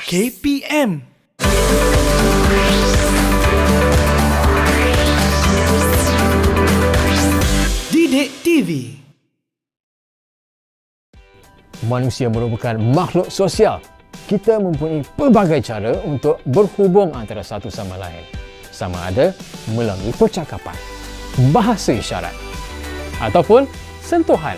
KPM. Didik TV. Manusia merupakan makhluk sosial. Kita mempunyai pelbagai cara untuk berhubung antara satu sama lain. Sama ada melalui percakapan, bahasa isyarat, ataupun sentuhan.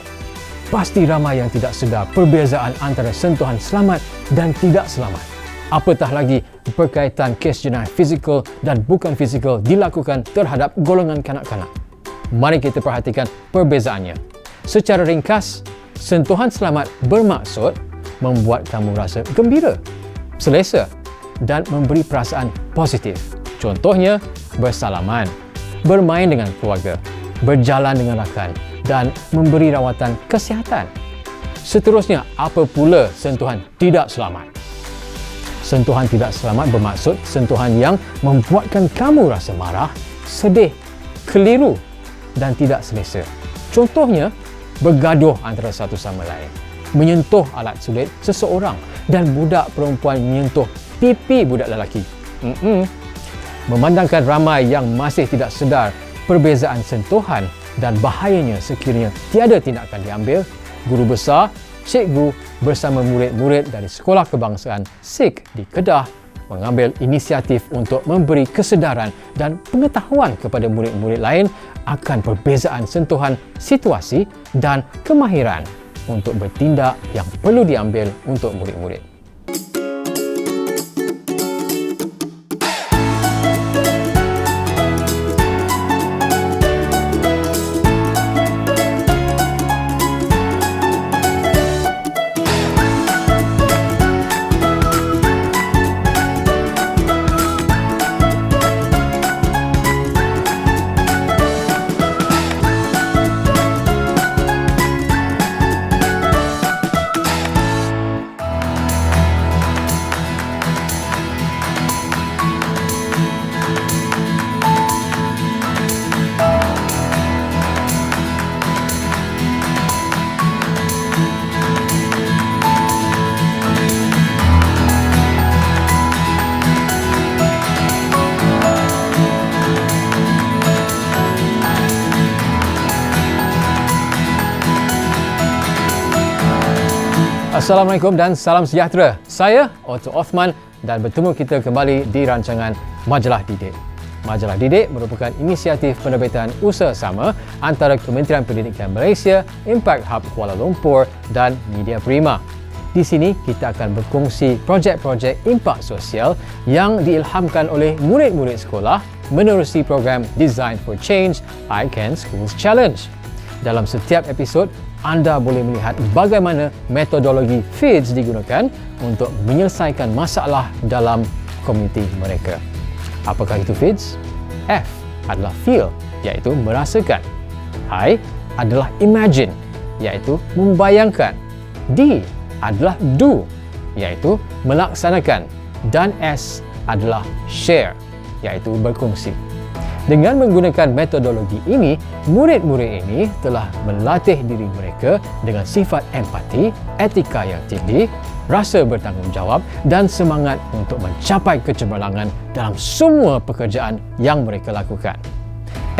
Pasti ramai yang tidak sedar perbezaan antara sentuhan selamat dan tidak selamat. Apatah lagi berkaitan kes jenayah fizikal dan bukan fizikal dilakukan terhadap golongan kanak-kanak. Mari kita perhatikan perbezaannya. Secara ringkas, sentuhan selamat bermaksud membuat kamu rasa gembira, selesa dan memberi perasaan positif. Contohnya, bersalaman, bermain dengan keluarga, berjalan dengan rakan dan memberi rawatan kesihatan. Seterusnya, apa pula sentuhan tidak selamat? Sentuhan tidak selamat bermaksud sentuhan yang membuatkan kamu rasa marah, sedih, keliru dan tidak selesa. Contohnya, bergaduh antara satu sama lain, menyentuh alat sulit seseorang dan budak perempuan menyentuh pipi budak lelaki. Memandangkan ramai yang masih tidak sedar perbezaan sentuhan dan bahayanya sekiranya tiada tindakan diambil, guru besar, cikgu bersama murid-murid dari Sekolah Kebangsaan Sikh di Kedah mengambil inisiatif untuk memberi kesedaran dan pengetahuan kepada murid-murid lain akan perbezaan sentuhan, situasi dan kemahiran untuk bertindak yang perlu diambil untuk murid-murid. Assalamualaikum dan salam sejahtera. Saya Otto Othman dan bertemu kita kembali di rancangan Majalah Didik. Majalah Didik merupakan inisiatif penerbitan usaha sama antara Kementerian Pendidikan Malaysia, Impact Hub Kuala Lumpur dan Media Prima. Di sini kita akan berkongsi projek-projek impak sosial yang diilhamkan oleh murid-murid sekolah menerusi program Design for Change iCAN Schools Challenge. Dalam setiap episod, anda boleh melihat bagaimana metodologi FIDS digunakan untuk menyelesaikan masalah dalam komuniti mereka. Apakah itu FIDS? F adalah feel, iaitu merasakan. I adalah imagine, iaitu membayangkan. D adalah do, iaitu melaksanakan. Dan S adalah share, iaitu berkongsi. Dengan menggunakan metodologi ini, murid-murid ini telah melatih diri mereka dengan sifat empati, etika yang tinggi, rasa bertanggungjawab dan semangat untuk mencapai kecemerlangan dalam semua pekerjaan yang mereka lakukan.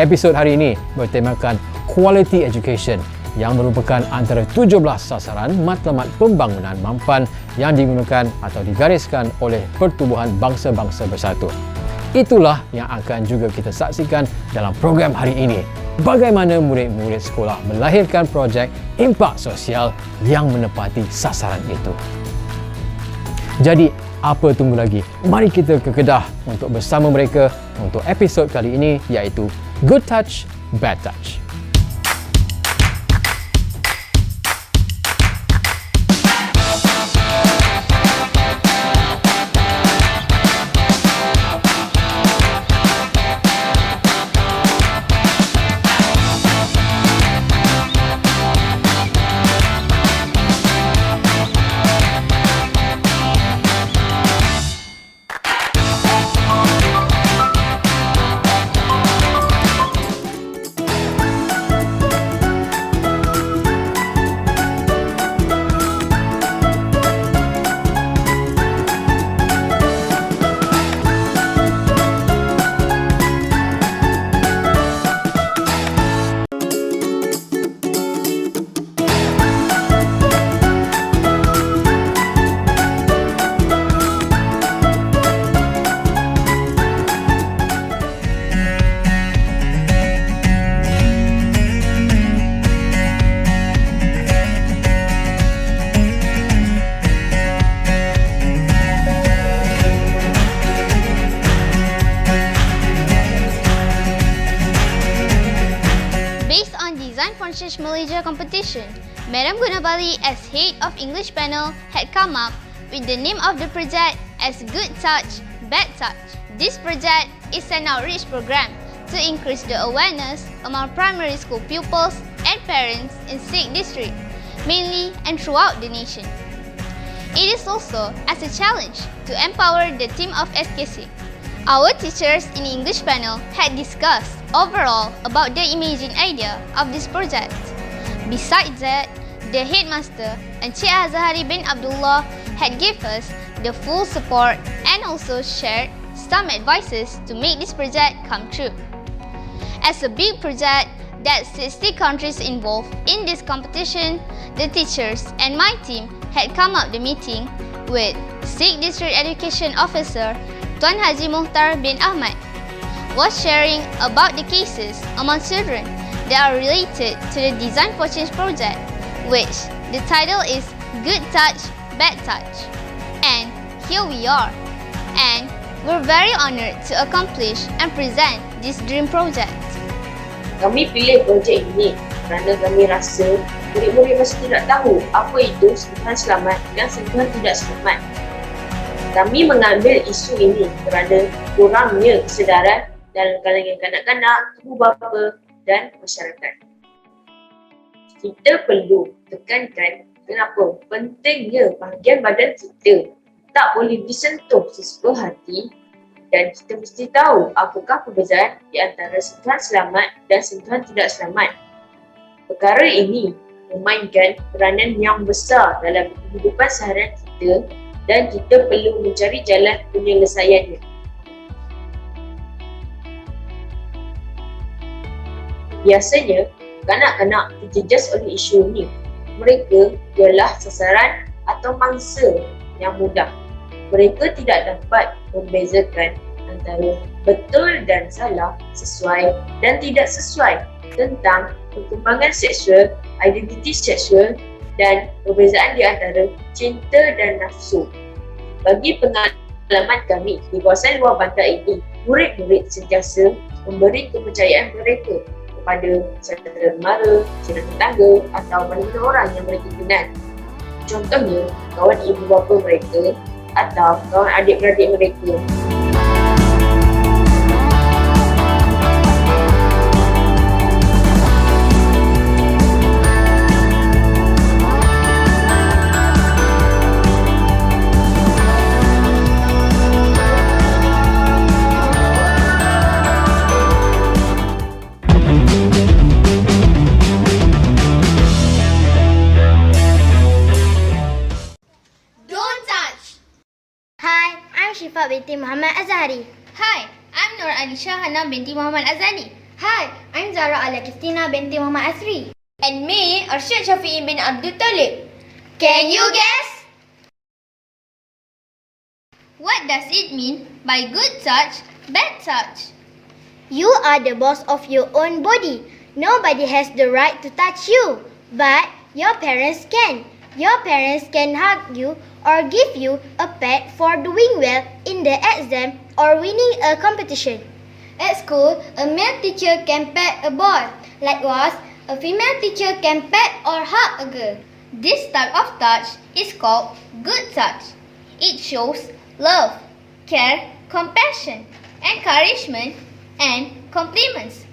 Episod hari ini bertemakan Quality Education yang merupakan antara 17 sasaran matlamat pembangunan mampan yang digunakan atau digariskan oleh Pertubuhan Bangsa-Bangsa Bersatu. Itulah yang akan juga kita saksikan dalam program hari ini. Bagaimana murid-murid sekolah melahirkan projek impak sosial yang menepati sasaran itu. Jadi, apa tunggu lagi? Mari kita ke Kedah untuk bersama mereka untuk episod kali ini iaitu Good Touch, Bad Touch. the competition, Madam Gunabali, as head of English panel, had come up with the name of the project as Good Touch, Bad Touch. This project is an outreach program to increase the awareness among primary school pupils and parents in Sikh district, mainly and throughout the nation. It is also as a challenge to empower the team of SKC. Our teachers in English panel had discussed overall about the amazing idea of this project. Besides that, the headmaster Encik Azhari bin Abdullah had given us the full support and also shared some advices to make this project come true. As a big project that 60 countries involved in this competition, the teachers and my team had come up the meeting with Sikh District Education Officer Tuan Haji Muhtar bin Ahmad was sharing about the cases among children that are related to the Design for Change project, which the title is Good Touch, Bad Touch. And here we are. And we're very honored to accomplish and present this dream project. Kami pilih projek ini kerana kami rasa murid-murid masih tidak tahu apa itu sentuhan selamat dan sentuhan tidak selamat. Kami mengambil isu ini kerana kurangnya kesedaran dalam kalangan kanak-kanak, ibu bapa dan masyarakat. Kita perlu tekankan kenapa pentingnya bahagian badan kita tak boleh disentuh sesuka hati dan kita mesti tahu apakah perbezaan di antara sentuhan selamat dan sentuhan tidak selamat. Perkara ini memainkan peranan yang besar dalam kehidupan seharian kita dan kita perlu mencari jalan penyelesaiannya. Biasanya, kanak-kanak terjejas oleh isu ini. Mereka ialah sasaran atau mangsa yang mudah. Mereka tidak dapat membezakan antara betul dan salah, sesuai dan tidak sesuai tentang perkembangan seksual, identiti seksual dan perbezaan di antara cinta dan nafsu. Bagi pengalaman kami di kawasan luar bandar ini, murid-murid sentiasa memberi kepercayaan mereka kepada saudara mara, saudara tetangga atau mana-mana orang yang mereka kenal. Contohnya, kawan ibu bapa mereka atau kawan adik-beradik mereka. Syifa binti Muhammad Azhari. Hi, I'm Nur Alisha Hana binti Muhammad Azali. Hi, I'm Zara Alia Kristina binti Muhammad Asri. And me, Arsyad Syafi'i bin Abdul Talib. Can you guess? What does it mean by good touch, bad touch? You are the boss of your own body. Nobody has the right to touch you, but your parents can. Your parents can hug you or give you a pat for doing well in the exam or winning a competition. At school, a male teacher can pat a boy. Likewise, a female teacher can pat or hug a girl. This type of touch is called good touch. It shows love, care, compassion, encouragement, and compliments.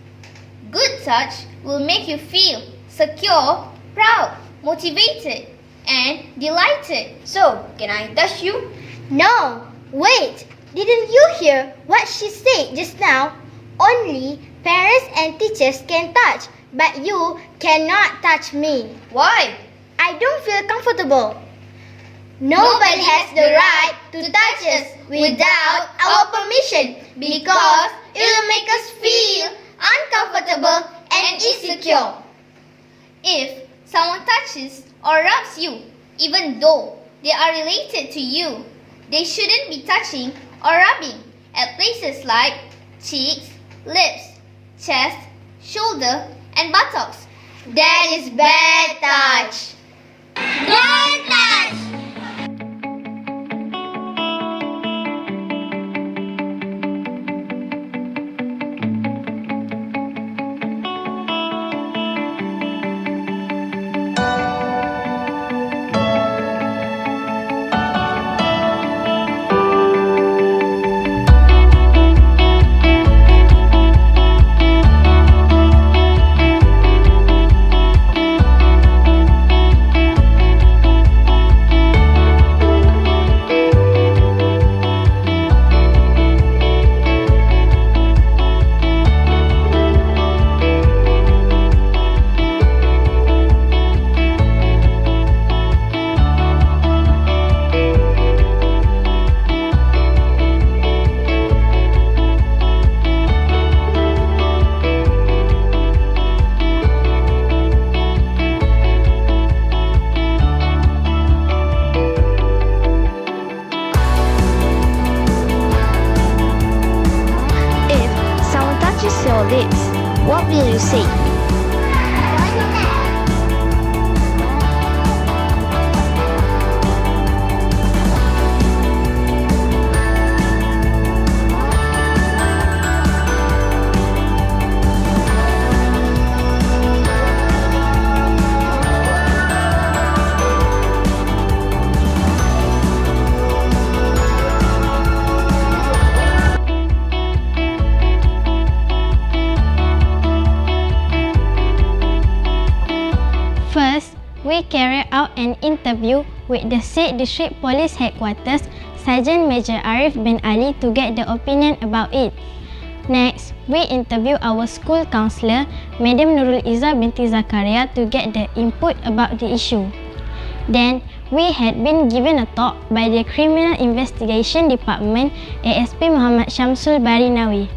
Good touch will make you feel secure, proud, motivated, and delighted. So, can I touch you? No, wait. Didn't you hear what she said just now? Only parents and teachers can touch, but you cannot touch me. Why? I don't feel comfortable. Nobody has the right to touch us without our permission because it will make us feel uncomfortable and insecure. If someone touches or rubs you, even though they are related to you, they shouldn't be touching or rubbing at places like cheeks, lips, chest, shoulder, and buttocks. That is bad touch. Bad touch! First, we carried out an interview with the State District Police Headquarters, Sergeant Major Arif bin Ali, to get the opinion about it. Next, we interviewed our school counsellor, Madam Nurul Izzah binti Zakaria, to get the input about the issue. Then, we had been given a talk by the Criminal Investigation Department, ASP Muhammad Syamsul Barinawi.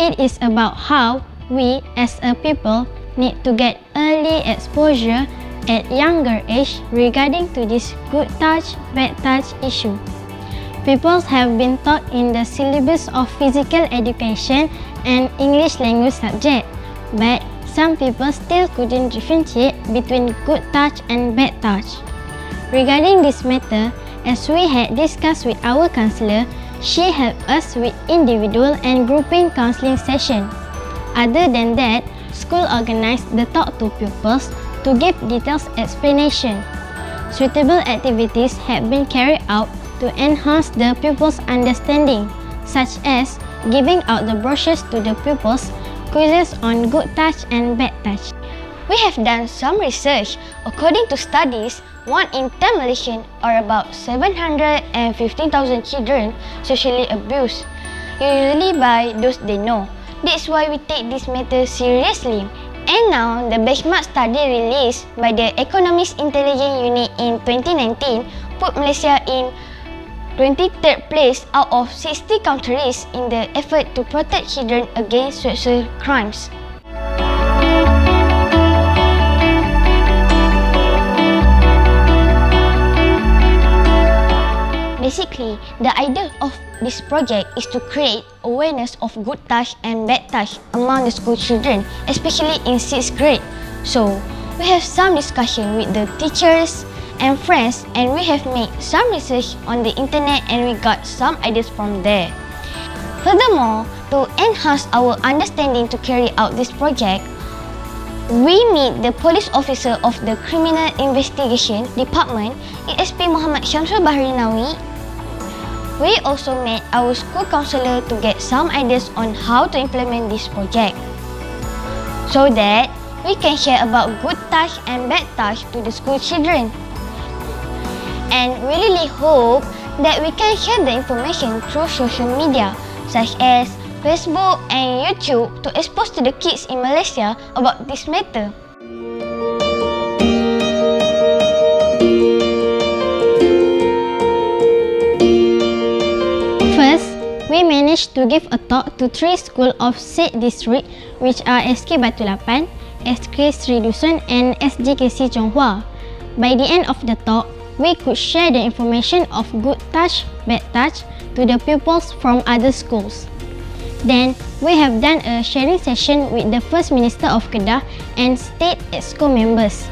It is about how we, as a people, need to get early exposure at younger age regarding to this good touch, bad touch issue. Pupils have been taught in the syllabus of physical education and English language subject, but some people still couldn't differentiate between good touch and bad touch. Regarding this matter, as we had discussed with our counsellor, she helped us with individual and grouping counselling session. Other than that, school organised the talk to pupils to give detailed explanation. Suitable activities have been carried out to enhance the pupils' understanding, such as giving out the brochures to the pupils, quizzes on good touch and bad touch. We have done some research. According to studies, 1 in 10 Malaysians, or about 715,000 children, socially abused, usually by those they know. That's why we take this matter seriously. And now, the benchmark study released by the Economist Intelligence Unit in 2019 put Malaysia in 23rd place out of 60 countries in the effort to protect children against sexual crimes. Basically, the idea of this project is to create awareness of good touch and bad touch among the school children, especially in 6th grade. So, we have some discussion with the teachers and friends, and we have made some research on the internet and we got some ideas from there. Furthermore, to enhance our understanding to carry out this project, we meet the police officer of the Criminal Investigation Department, ASP Muhammad Syamsul Barinawi. We also met our school counsellor to get some ideas on how to implement this project, so that we can share about good touch and bad touch to the school children. And we really hope that we can share the information through social media, such as Facebook and YouTube, to expose to the kids in Malaysia about this matter. First, we managed to give a talk to 3 schools of State District, which are SK Batu Lapan, SK Sri Dusun and SJKC Chonghua. By the end of the talk, we could share the information of good touch, bad touch to the pupils from other schools. Then, we have done a sharing session with the First Minister of Kedah and State EXCO members.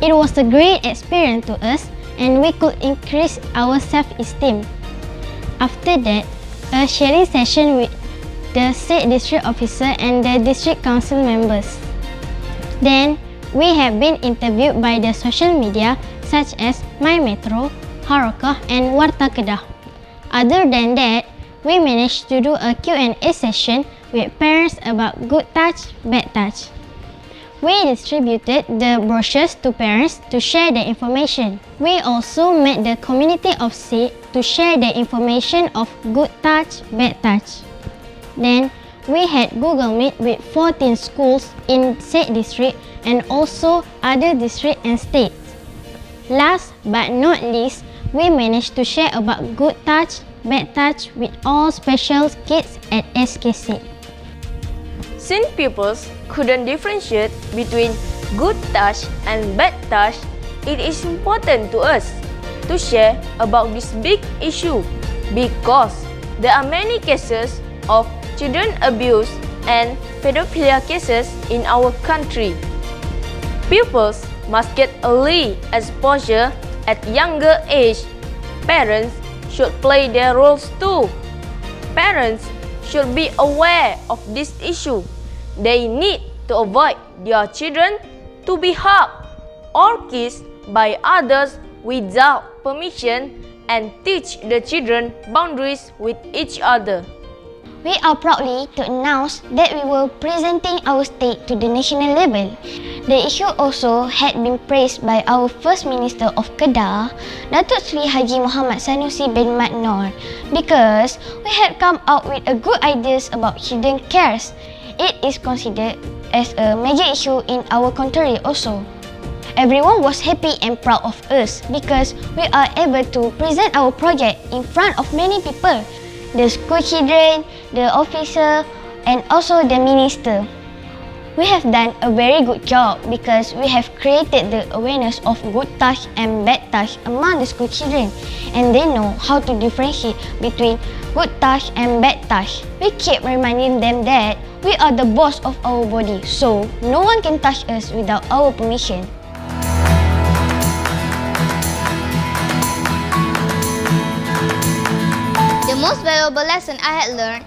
It was a great experience to us and we could increase our self-esteem. After that, a sharing session with the State District Officer and the District Council members. Then, we have been interviewed by the social media such as My Metro, Harakah and Warta Kedah. Other than that, we managed to do a Q&A session with parents about good touch, bad touch. We distributed the brochures to parents to share the information. We also met the community of SID to share the information of good touch, bad touch. Then, we had Google Meet with 14 schools in SID district and also other district and states. Last but not least, we managed to share about good touch, bad touch with all special kids at SKC. Since pupils couldn't differentiate between good touch and bad touch, it is important to us to share about this big issue because there are many cases of children abuse and pedophilia cases in our country. Pupils must get early exposure at younger age. Parents should play their roles too. Parents should be aware of this issue. They need to avoid their children to be hugged or kissed by others without permission and teach the children boundaries with each other. we are proudly to announce that we were presenting our state to the national level. The issue also had been praised by our First Minister of Kedah, Datuk Seri Haji Muhammad Sanusi bin Mat Noor, because we had come out with a good ideas about children cares. It is considered as a major issue in our country also. Everyone was happy and proud of us because we are able to present our project in front of many people, the school children, the officer, and also the minister. We have done a very good job because we have created the awareness of good touch and bad touch among the school children, and they know how to differentiate between good touch and bad touch. We keep reminding them that we are the boss of our body, so no one can touch us without our permission. The most valuable lesson I had learned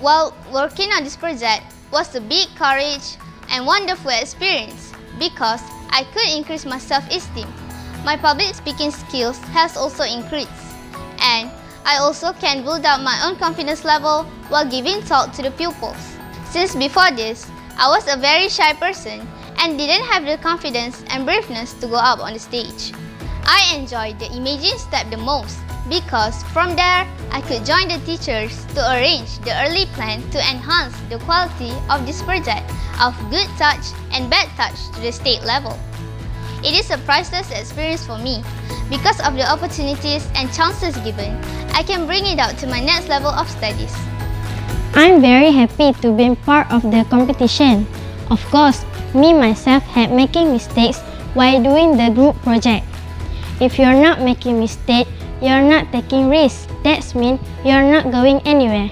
while working on this project was the big courage and wonderful experience because I could increase my self-esteem. My public speaking skills has also increased, and I also can build up my own confidence level while giving talk to the pupils. Since before this, I was a very shy person and didn't have the confidence and braveness to go up on the stage. I enjoyed the imaging step the most because from there, I could join the teachers to arrange the early plan to enhance the quality of this project of good touch and bad touch to the state level. It is a priceless experience for me. Because of the opportunities and chances given, I can bring it out to my next level of studies. I'm very happy to be part of the competition. Of course, me myself had making mistakes while doing the group project. If you're not making mistake, you're not taking risks. That means you're not going anywhere.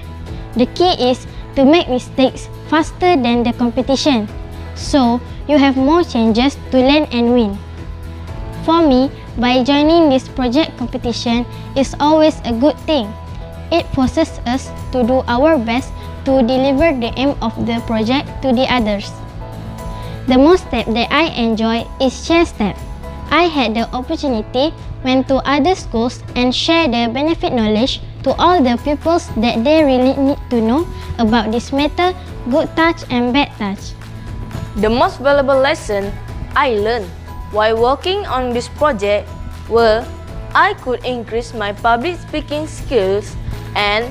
The key is to make mistakes faster than the competition, so you have more chances to learn and win. For me, by joining this project competition is always a good thing. It forces us to do our best to deliver the aim of the project to the others. The most step that I enjoy is share step. I had the opportunity went to other schools and share the benefit knowledge to all the pupils that they really need to know about this matter, good touch and bad touch. The most valuable lesson I learned while working on this project were I could increase my public speaking skills and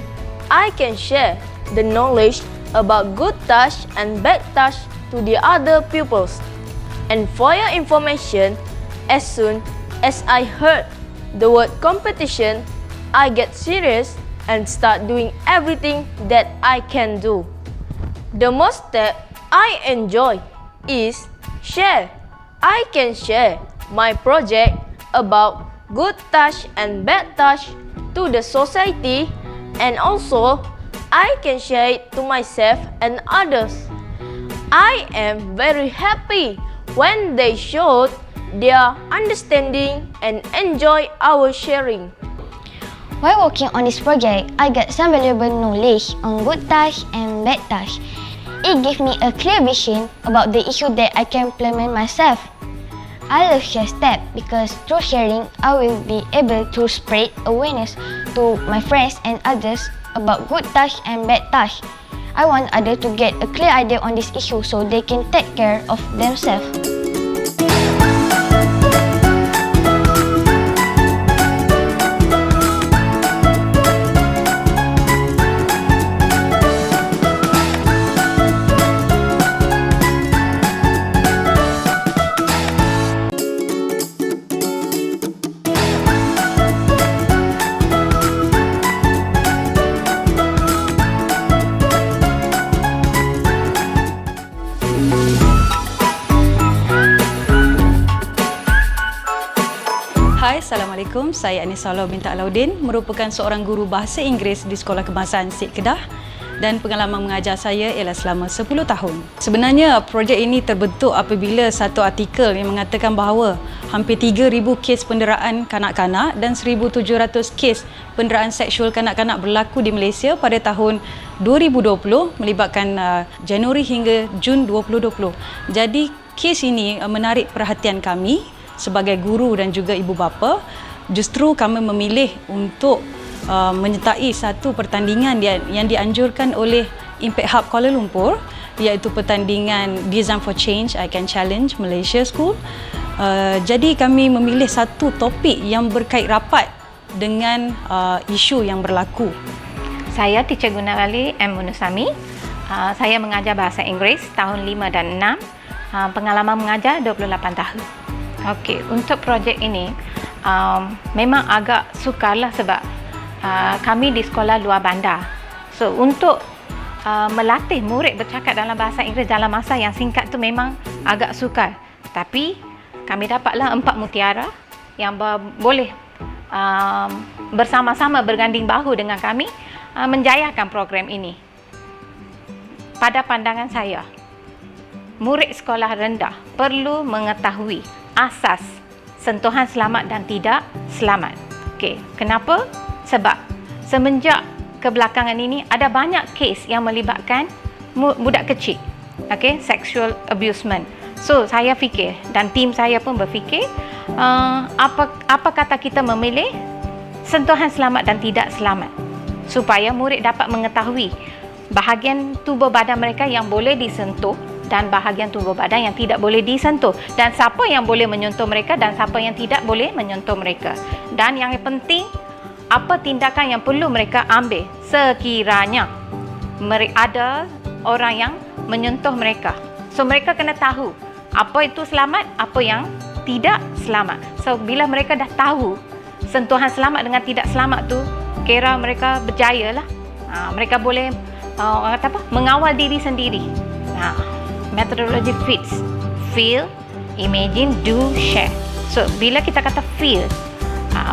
I can share the knowledge about good touch and bad touch to the other pupils. And for your information, as soon as I heard the word competition, I get serious and start doing everything that I can do. The most step I enjoy is share. I can share my project about good touch and bad touch to the society, and also I can share it to myself and others. I am very happy when they showed their understanding and enjoy our sharing. While working on this project, I got some valuable knowledge on good touch and bad touch. It gave me a clear vision about the issue that I can implement myself. I love share step because through sharing, I will be able to spread awareness to my friends and others about good touch and bad touch. I want others to get a clear idea on this issue so they can take care of themselves. Hai, Assalamualaikum. Saya Anissa Allah binti Alauddin, merupakan seorang guru bahasa Inggeris di Sekolah Kebangsaan Sik Kedah dan pengalaman mengajar saya ialah selama 10 tahun. Sebenarnya projek ini terbentuk apabila satu artikel yang mengatakan bahawa hampir 3,000 kes penderaan kanak-kanak dan 1,700 kes penderaan seksual kanak-kanak berlaku di Malaysia pada tahun 2020 melibatkan Januari hingga Jun 2020. Jadi kes ini menarik perhatian kami sebagai guru dan juga ibu bapa. Justru kami memilih untuk menyertai satu pertandingan yang dianjurkan oleh Impact Hub Kuala Lumpur, iaitu pertandingan Design for Change I Can Challenge Malaysia School. Jadi kami memilih satu topik yang berkait rapat dengan isu yang berlaku. Saya Teacher Gunawali M. Munusami. Saya mengajar bahasa Inggeris tahun 5 dan 6. Pengalaman mengajar 28 tahun. Okey, untuk projek ini memang agak sukarlah sebab kami di sekolah luar bandar. So untuk melatih murid bercakap dalam bahasa Inggeris dalam masa yang singkat tu memang agak sukar. Tapi kami dapatlah 4 mutiara yang boleh bersama-sama berganding bahu dengan kami menjayakan program ini. Pada pandangan saya, murid sekolah rendah perlu mengetahui asas sentuhan selamat dan tidak selamat. Okey, kenapa? Sebab semenjak kebelakangan ini ada banyak kes yang melibatkan budak kecil. Okey, sexual abusement. So, saya fikir dan tim saya pun berfikir apa kata kita memilih sentuhan selamat dan tidak selamat supaya murid dapat mengetahui bahagian tubuh badan mereka yang boleh disentuh dan bahagian tubuh badan yang tidak boleh disentuh, dan siapa yang boleh menyentuh mereka dan siapa yang tidak boleh menyentuh mereka, dan yang penting apa tindakan yang perlu mereka ambil sekiranya ada orang yang menyentuh mereka. So mereka kena tahu apa itu selamat, apa yang tidak selamat. So bila mereka dah tahu sentuhan selamat dengan tidak selamat tu, kira mereka berjaya lah. Mereka boleh orang kata apa, mengawal diri sendiri. Methodology FITS, feel, imagine, do, share. So bila kita kata feel,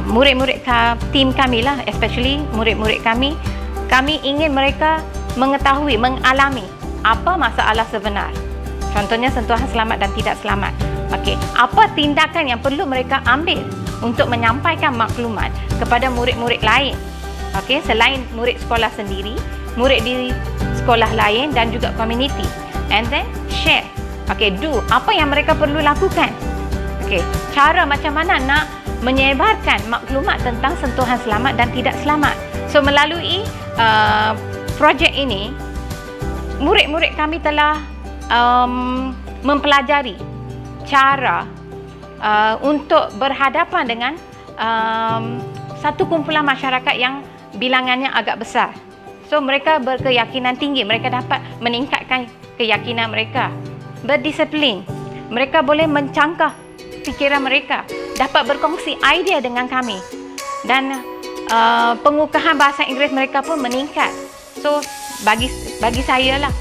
murid-murid tim kami lah, especially murid-murid kami ingin mereka mengetahui, mengalami apa masalah sebenar. Contohnya sentuhan selamat dan tidak selamat. Okey, apa tindakan yang perlu mereka ambil untuk menyampaikan maklumat kepada murid-murid lain. Okey, selain murid sekolah sendiri, murid di sekolah lain dan juga community. And then share. Okey, do. Apa yang mereka perlu lakukan? Okey, cara macam mana nak menyebarkan maklumat tentang sentuhan selamat dan tidak selamat. So melalui projek ini, murid-murid kami telah mempelajari cara untuk berhadapan dengan satu kumpulan masyarakat yang bilangannya agak besar. So mereka berkeyakinan tinggi, mereka dapat meningkatkan keyakinan mereka. Berdisiplin, mereka boleh mencangkah fikiran mereka, dapat berkongsi idea dengan kami, dan pengukuhan bahasa Inggeris mereka pun meningkat. So bagi saya lah,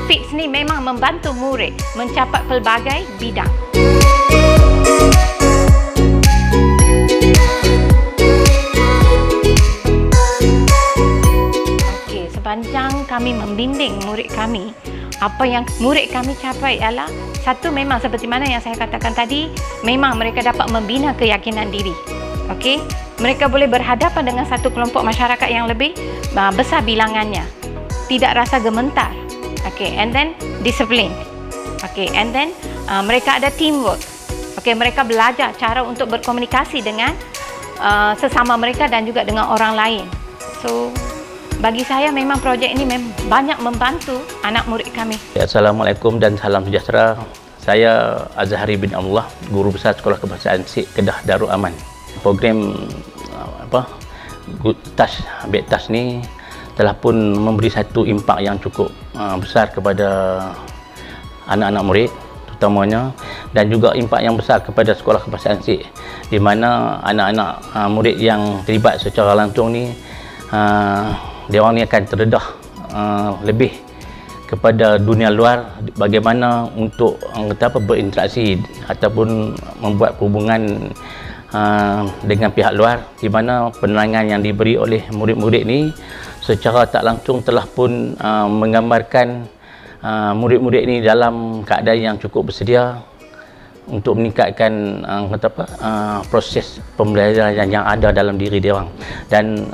FITS ni memang membantu murid mencapai pelbagai bidang. Okey, sepanjang kami membimbing murid kami, apa yang murid kami capai ialah satu, memang seperti mana yang saya katakan tadi, memang mereka dapat membina keyakinan diri. Okey, mereka boleh berhadapan dengan satu kelompok masyarakat yang lebih besar bilangannya, tidak rasa gementar. Okey, and then disiplin. Okey, and then mereka ada teamwork. Okey, mereka belajar cara untuk berkomunikasi dengan sesama mereka dan juga dengan orang lain. So bagi saya memang projek ini banyak membantu anak murid kami. Assalamualaikum dan salam sejahtera. Saya Azhari bin Abdullah, Guru Besar Sekolah Kebahasaan SIK Kedah Darul Aman. Program Good Touch, Bad Touch ni telah pun memberi satu impak yang cukup besar kepada anak-anak murid terutamanya, dan juga impak yang besar kepada Sekolah Kebahasaan SIK, di mana anak-anak murid yang terlibat secara langsung ni dia orang ni akan terdedah lebih kepada dunia luar, bagaimana untuk berinteraksi ataupun membuat hubungan dengan pihak luar, di mana penerangan yang diberi oleh murid-murid ni secara tak langsung telah pun menggambarkan murid-murid ni dalam keadaan yang cukup bersedia untuk meningkatkan proses pembelajaran yang ada dalam diri dia orang. Dan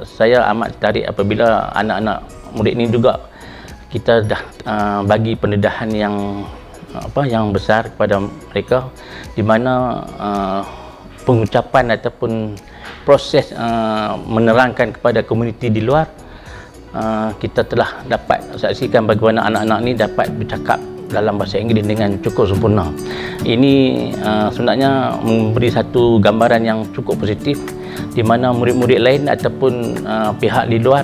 saya amat tertarik apabila anak-anak murid ni juga kita dah bagi pendedahan yang besar kepada mereka, di mana pengucapan ataupun proses menerangkan kepada komuniti di luar, kita telah dapat saksikan bagaimana anak-anak ni dapat bercakap dalam bahasa Inggeris dengan cukup sempurna. Ini sebenarnya memberi satu gambaran yang cukup positif di mana murid-murid lain ataupun pihak di luar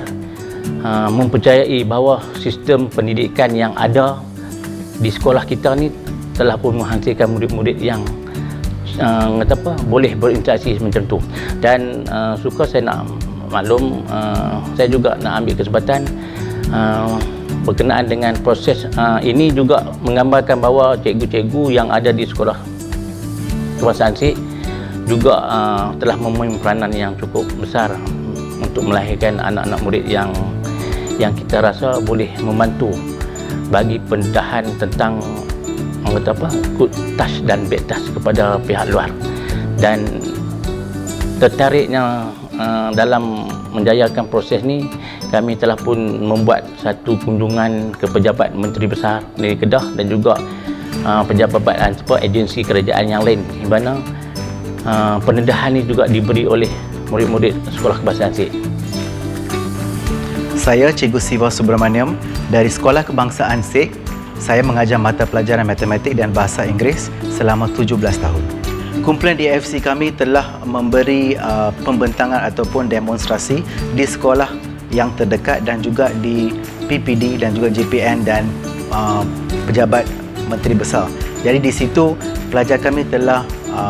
mempercayai bahawa sistem pendidikan yang ada di sekolah kita ni telah pun menghasilkan murid-murid yang boleh berinteraksi macam tu. Dan suka saya nak maklum, saya juga nak ambil kesempatan berkenaan dengan proses ini juga menggambarkan bahawa cikgu-cikgu yang ada di sekolah Kebangsaan Sik juga telah memainkan peranan yang cukup besar untuk melahirkan anak-anak murid yang kita rasa boleh membantu bagi pendedahan tentang good touch dan bad touch kepada pihak luar. Dan tertariknya dalam menjayakan proses ni, kami telah pun membuat satu kunjungan ke pejabat Menteri Besar di Kedah dan juga pejabat agensi kerajaan yang lain, di mana pendedahan ini juga diberi oleh murid-murid Sekolah Kebangsaan Sik. Saya Cikgu Siva Subramaniam dari Sekolah Kebangsaan Sik. Saya mengajar mata pelajaran matematik dan bahasa Inggeris selama 17 tahun. Kumpulan DFC kami telah memberi pembentangan ataupun demonstrasi di sekolah yang terdekat dan juga di PPD dan juga JPN dan pejabat Menteri Besar. Jadi di situ pelajar kami telah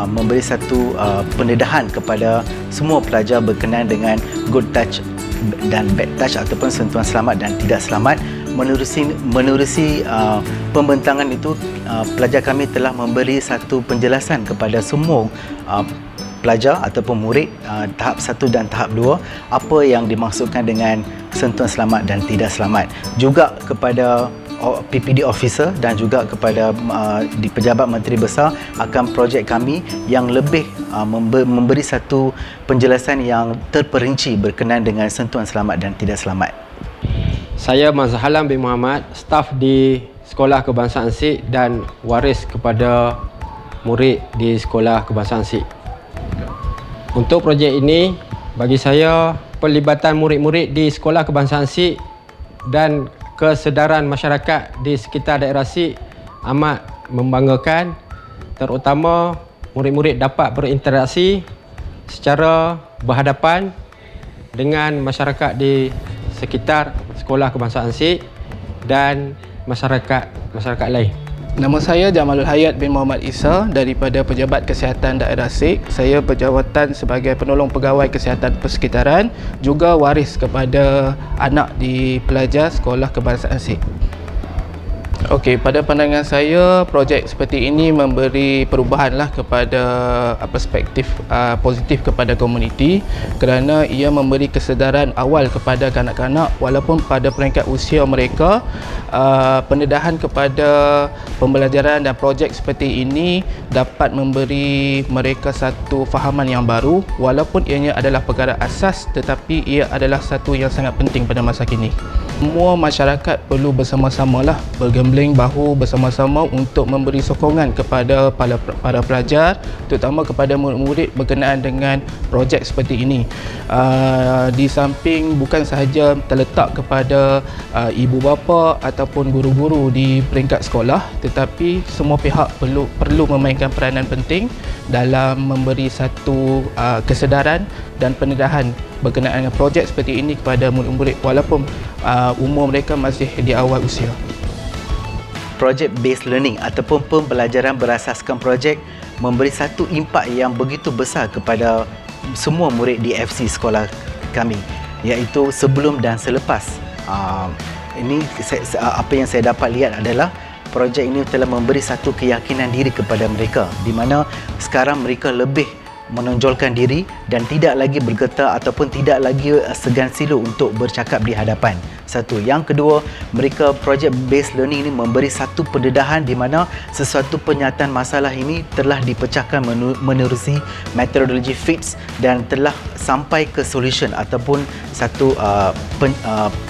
memberi satu pendedahan kepada semua pelajar berkenaan dengan good touch dan bad touch ataupun sentuhan selamat dan tidak selamat. Menerusi pembentangan itu, pelajar kami telah memberi satu penjelasan kepada semua pelajar ataupun murid tahap 1 dan tahap 2 apa yang dimaksudkan dengan sentuhan selamat dan tidak selamat. Juga kepada PPD officer dan juga kepada di pejabat Menteri Besar akan projek kami yang lebih memberi satu penjelasan yang terperinci berkenaan dengan sentuhan selamat dan tidak selamat. Saya Mazhalam bin Muhammad, staf di Sekolah Kebangsaan Sik dan waris kepada murid di Sekolah Kebangsaan Sik. Untuk projek ini, bagi saya, pelibatan murid-murid di Sekolah Kebangsaan Sik dan kesedaran masyarakat di sekitar daerah Sik amat membanggakan, terutama murid-murid dapat berinteraksi secara berhadapan dengan masyarakat di sekitar Sekolah Kebangsaan Sik dan masyarakat lain. Nama saya Jamalul Hayat bin Muhammad Isa daripada Pejabat Kesihatan Daerah Sik. Saya berjawatan sebagai penolong pegawai kesihatan persekitaran, juga waris kepada anak di pelajar Sekolah Kebangsaan Sik. Okey, pada pandangan saya, projek seperti ini memberi perubahanlah kepada perspektif positif kepada komuniti, kerana ia memberi kesedaran awal kepada kanak-kanak walaupun pada peringkat usia mereka. Pendedahan kepada pembelajaran dan projek seperti ini dapat memberi mereka satu fahaman yang baru, walaupun ianya adalah perkara asas tetapi ia adalah satu yang sangat penting pada masa kini. Semua masyarakat perlu bersama-samalah bergembling bahu bersama-sama untuk memberi sokongan kepada para pelajar, terutama kepada murid-murid berkenaan dengan projek seperti ini. Di samping bukan sahaja terletak kepada ibu bapa ataupun guru-guru di peringkat sekolah, tetapi semua pihak perlu memainkan peranan penting dalam memberi satu kesedaran dan pendedahan berkenaan dengan projek seperti ini kepada murid-murid walaupun umur mereka masih di awal usia. Project based learning ataupun pembelajaran berasaskan projek memberi satu impak yang begitu besar kepada semua murid di FC sekolah kami, iaitu sebelum dan selepas. Ini apa yang saya dapat lihat adalah projek ini telah memberi satu keyakinan diri kepada mereka, di mana sekarang mereka lebih menonjolkan diri dan tidak lagi bergetar ataupun tidak lagi segan silu untuk bercakap di hadapan. Satu. Yang kedua, mereka project based learning ini memberi satu pendedahan di mana sesuatu penyataan masalah ini telah dipecahkan menerusi metodologi FITS dan telah sampai ke solution ataupun satu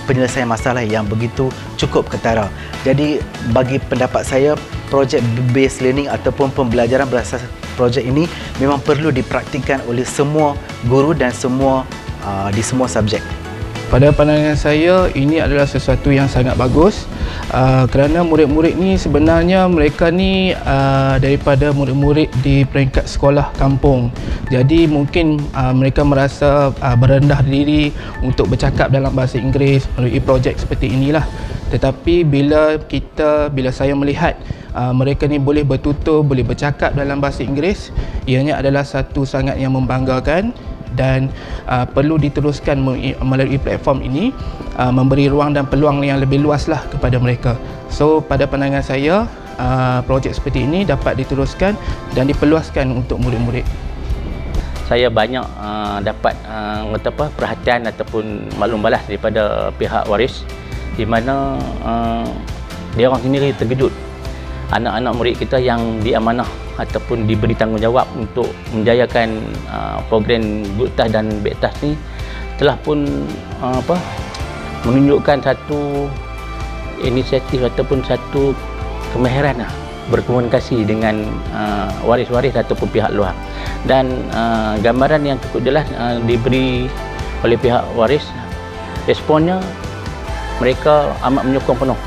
penyelesaian masalah yang begitu cukup ketara. Jadi bagi pendapat saya, project based learning ataupun pembelajaran berasas projek ini memang perlu dipraktikkan oleh semua guru dan semua di semua subjek. Pada pandangan saya, ini adalah sesuatu yang sangat bagus kerana murid-murid ni sebenarnya mereka ni daripada murid-murid di peringkat sekolah kampung. Jadi mungkin mereka merasa berendah diri untuk bercakap dalam bahasa Inggeris melalui projek seperti inilah. Tetapi bila saya melihat mereka ni boleh bertutur, boleh bercakap dalam bahasa Inggeris, ianya adalah satu sangat yang membanggakan dan perlu diteruskan melalui platform ini, memberi ruang dan peluang yang lebih luaslah kepada mereka. So pada pandangan saya, projek seperti ini dapat diteruskan dan diperluaskan untuk murid-murid. Saya banyak dapat perhatian ataupun maklum balas daripada pihak waris, di mana dia orang sendiri terkejut anak-anak murid kita yang diamanah ataupun diberi tanggungjawab untuk menjayakan program Good Touch dan Bad Touch ni telah pun menunjukkan satu inisiatif ataupun satu kemahiran berkomunikasi dengan waris-waris ataupun pihak luar. Dan gambaran yang cukup jelas diberi oleh pihak waris, responnya mereka amat menyokong penuh,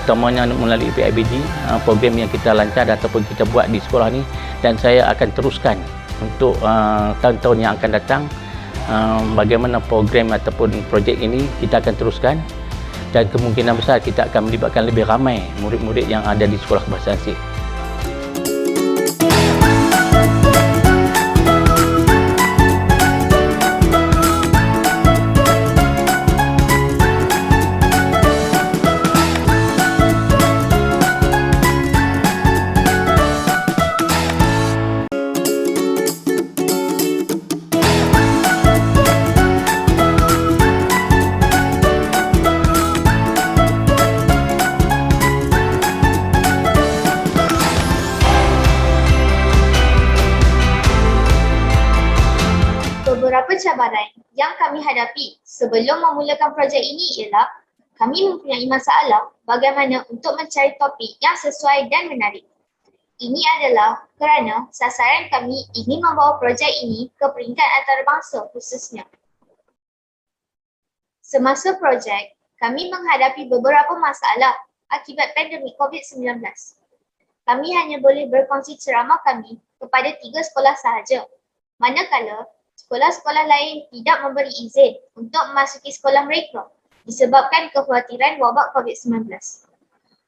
terutamanya melalui PIBG, program yang kita lancar ataupun kita buat di sekolah ni, dan saya akan teruskan untuk tahun-tahun yang akan datang. Bagaimana program ataupun projek ini kita akan teruskan, dan kemungkinan besar kita akan melibatkan lebih ramai murid-murid yang ada di Sekolah Kebahasaan SIG. Beberapa cabaran yang kami hadapi sebelum memulakan projek ini ialah kami mempunyai masalah bagaimana untuk mencari topik yang sesuai dan menarik. Ini adalah kerana sasaran kami ingin membawa projek ini ke peringkat antarabangsa khususnya. Semasa projek, kami menghadapi beberapa masalah akibat pandemik COVID-19. Kami hanya boleh berkongsi ceramah kami kepada 3 sekolah sahaja, manakala sekolah-sekolah lain tidak memberi izin untuk memasuki sekolah mereka disebabkan kekhawatiran wabak COVID-19.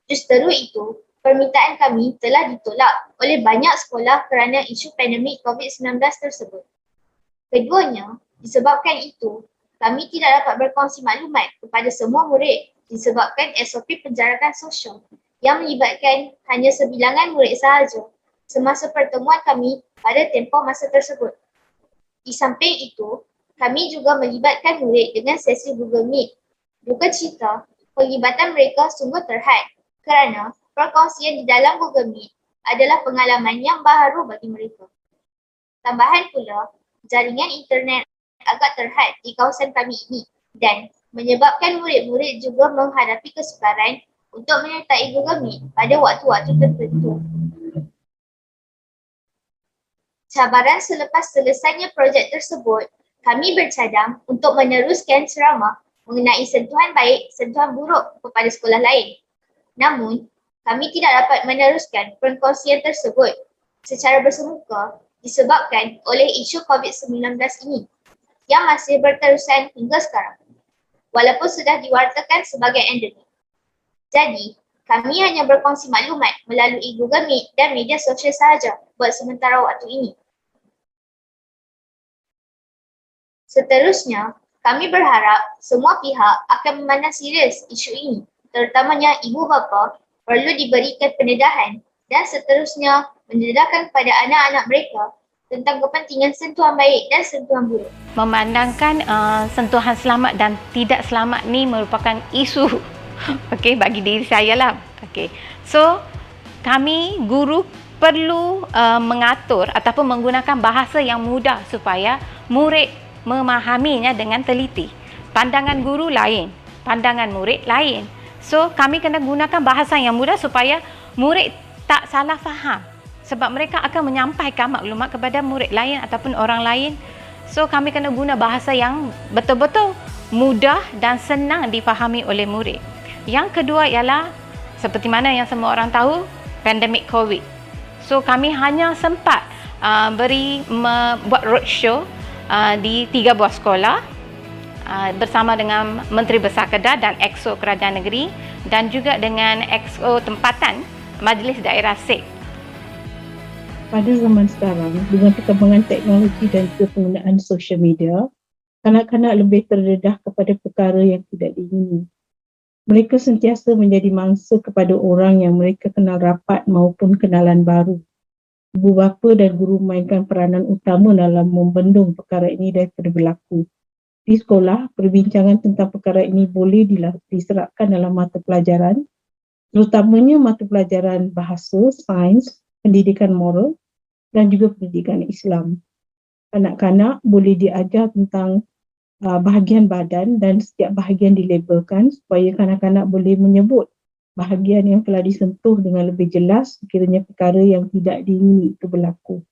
Justeru itu, permintaan kami telah ditolak oleh banyak sekolah kerana isu pandemik COVID-19 tersebut. Keduanya, disebabkan itu, kami tidak dapat berkongsi maklumat kepada semua murid disebabkan SOP penjarakan sosial yang melibatkan hanya sebilangan murid sahaja semasa pertemuan kami pada tempoh masa tersebut. Di samping itu, kami juga melibatkan murid dengan sesi Google Meet. Duka cita, pelibatan mereka sungguh terhad kerana perkongsian di dalam Google Meet adalah pengalaman yang baharu bagi mereka. Tambahan pula, jaringan internet agak terhad di kawasan kami ini dan menyebabkan murid-murid juga menghadapi kesukaran untuk menyertai Google Meet pada waktu-waktu tertentu. Cabaran selepas selesainya projek tersebut, kami bercadang untuk meneruskan ceramah mengenai sentuhan baik, sentuhan buruk kepada sekolah lain. Namun, kami tidak dapat meneruskan perkongsian tersebut secara bersemuka disebabkan oleh isu COVID-19 ini yang masih berterusan hingga sekarang, walaupun sudah diwartakan sebagai endemik. Jadi, kami hanya berkongsi maklumat melalui Google Meet dan media sosial sahaja buat sementara waktu ini. Seterusnya, kami berharap semua pihak akan memandang serius isu ini, terutamanya ibu bapa perlu diberikan pendedahan dan seterusnya mendedahkan kepada anak-anak mereka tentang kepentingan sentuhan baik dan sentuhan buruk. Memandangkan sentuhan selamat dan tidak selamat ni merupakan isu bagi diri saya lah. So, kami guru perlu mengatur ataupun menggunakan bahasa yang mudah supaya murid memahaminya dengan teliti. Pandangan guru lain, pandangan murid lain. So, kami kena gunakan bahasa yang mudah supaya murid tak salah faham, sebab mereka akan menyampaikan maklumat kepada murid lain ataupun orang lain. So kami kena guna bahasa yang betul-betul mudah dan senang difahami oleh murid. Yang kedua ialah seperti mana yang semua orang tahu, pandemik COVID. So kami hanya sempat buat roadshow di 3 buah sekolah bersama dengan Menteri Besar Kedah dan EXO Kerajaan Negeri dan juga dengan EXO tempatan Majlis Daerah SEK. Pada zaman sekarang, dengan perkembangan teknologi dan juga penggunaan sosial media, kanak-kanak lebih terdedah kepada perkara yang tidak diingini. Mereka sentiasa menjadi mangsa kepada orang yang mereka kenal rapat maupun kenalan baru. Ibu bapa dan guru mainkan peranan utama dalam membendung perkara ini daripada berlaku. Di sekolah, perbincangan tentang perkara ini boleh diserapkan dalam mata pelajaran, terutamanya mata pelajaran bahasa, sains, pendidikan moral dan juga pendidikan Islam. Kanak-kanak boleh diajar tentang bahagian badan dan setiap bahagian dilabelkan supaya kanak-kanak boleh menyebut bahagian yang telah disentuh dengan lebih jelas sekiranya perkara yang tidak diingini itu berlaku.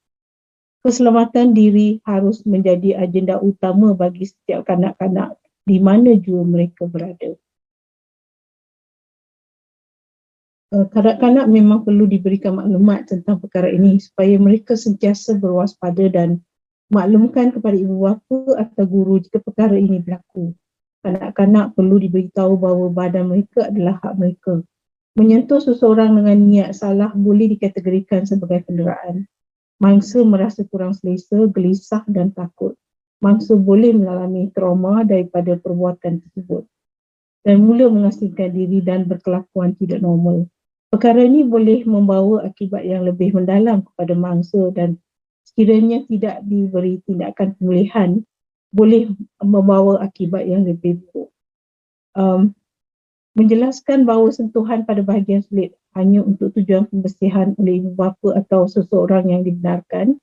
Keselamatan diri harus menjadi agenda utama bagi setiap kanak-kanak di mana jua mereka berada. Kanak-kanak memang perlu diberikan maklumat tentang perkara ini supaya mereka sentiasa berwaspada dan maklumkan kepada ibu bapa atau guru jika perkara ini berlaku. Kanak-kanak perlu diberitahu bahawa badan mereka adalah hak mereka. Menyentuh seseorang dengan niat salah boleh dikategorikan sebagai penderaan. Mangsa merasa kurang selesa, gelisah dan takut. Mangsa boleh mengalami trauma daripada perbuatan tersebut dan mula mengasingkan diri dan berkelakuan tidak normal. Perkara ini boleh membawa akibat yang lebih mendalam kepada mangsa dan sekiranya tidak diberi tindakan pemulihan, boleh membawa akibat yang lebih buruk. Menjelaskan bahawa sentuhan pada bahagian sulit hanya untuk tujuan pembersihan oleh ibu bapa atau seseorang yang dibenarkan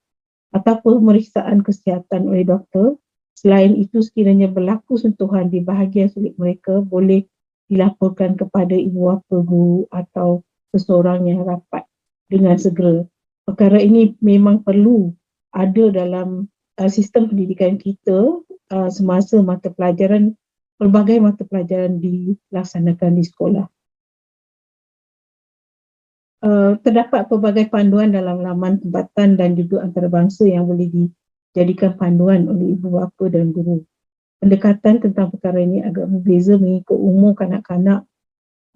atau pemeriksaan kesihatan oleh doktor. Selain itu, sekiranya berlaku sentuhan di bahagian sulit mereka, boleh dilaporkan kepada ibu bapa, guru atau seseorang yang rapat dengan segera. Perkara ini memang perlu ada dalam sistem pendidikan kita semasa pelbagai mata pelajaran dilaksanakan di sekolah. Terdapat pelbagai panduan dalam laman tempatan dan juga antarabangsa yang boleh dijadikan panduan oleh ibu bapa dan guru. Pendekatan tentang perkara ini agak berbeza mengikut umur kanak-kanak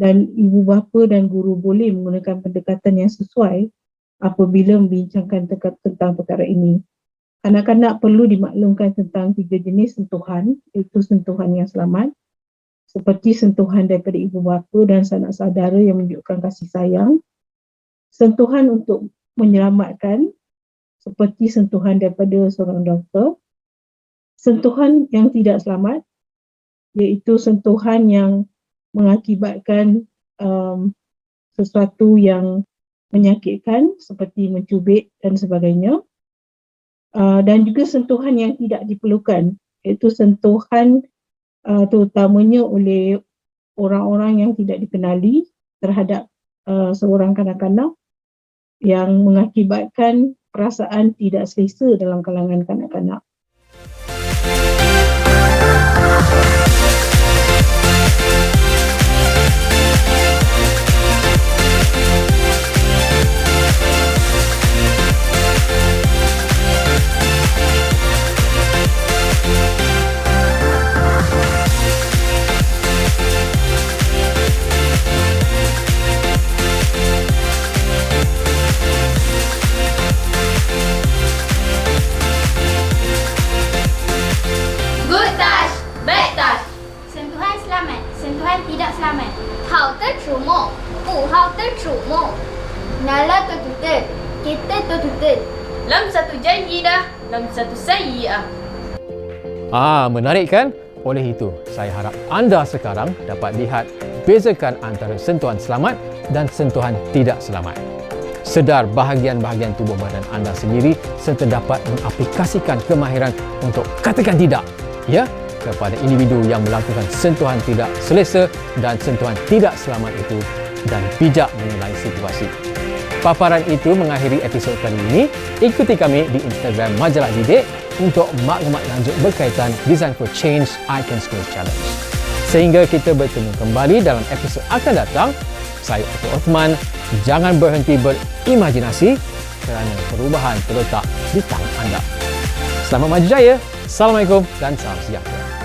dan ibu bapa dan guru boleh menggunakan pendekatan yang sesuai apabila membincangkan tentang perkara ini. Kanak-kanak perlu dimaklumkan tentang 3 jenis sentuhan, iaitu sentuhan yang selamat, seperti sentuhan daripada ibu bapa dan sanak saudara yang menunjukkan kasih sayang, sentuhan untuk menyelamatkan, seperti sentuhan daripada seorang doktor, sentuhan yang tidak selamat, iaitu sentuhan yang mengakibatkan sesuatu yang menyakitkan, seperti mencubit dan sebagainya. Dan juga sentuhan yang tidak diperlukan, iaitu sentuhan terutamanya oleh orang-orang yang tidak dikenali terhadap seorang kanak-kanak yang mengakibatkan perasaan tidak selesa dalam kalangan kanak-kanak. Tidak selamat. Hal tercuma, hal tercuma. Nala tertutup, kita tertutup. Lam satu jayidah, lam satu sayyi'ah. Menarik kan? Oleh itu, saya harap anda sekarang dapat lihat bezakan antara sentuhan selamat dan sentuhan tidak selamat. Sedar bahagian-bahagian tubuh badan anda sendiri serta dapat mengaplikasikan kemahiran untuk katakan tidak, ya, kepada individu yang melakukan sentuhan tidak selesa dan sentuhan tidak selamat itu dan bijak menilai situasi. Paparan itu mengakhiri episod kali ini. Ikuti kami di Instagram Majalah Didik untuk maklumat lanjut berkaitan Design for Change Icon School Challenge. Sehingga kita bertemu kembali dalam episod akan datang, saya Otto Othman. Jangan berhenti berimajinasi kerana perubahan terletak di tangan anda. Selamat maju jaya. Assalamualaikum dan salam sejahtera.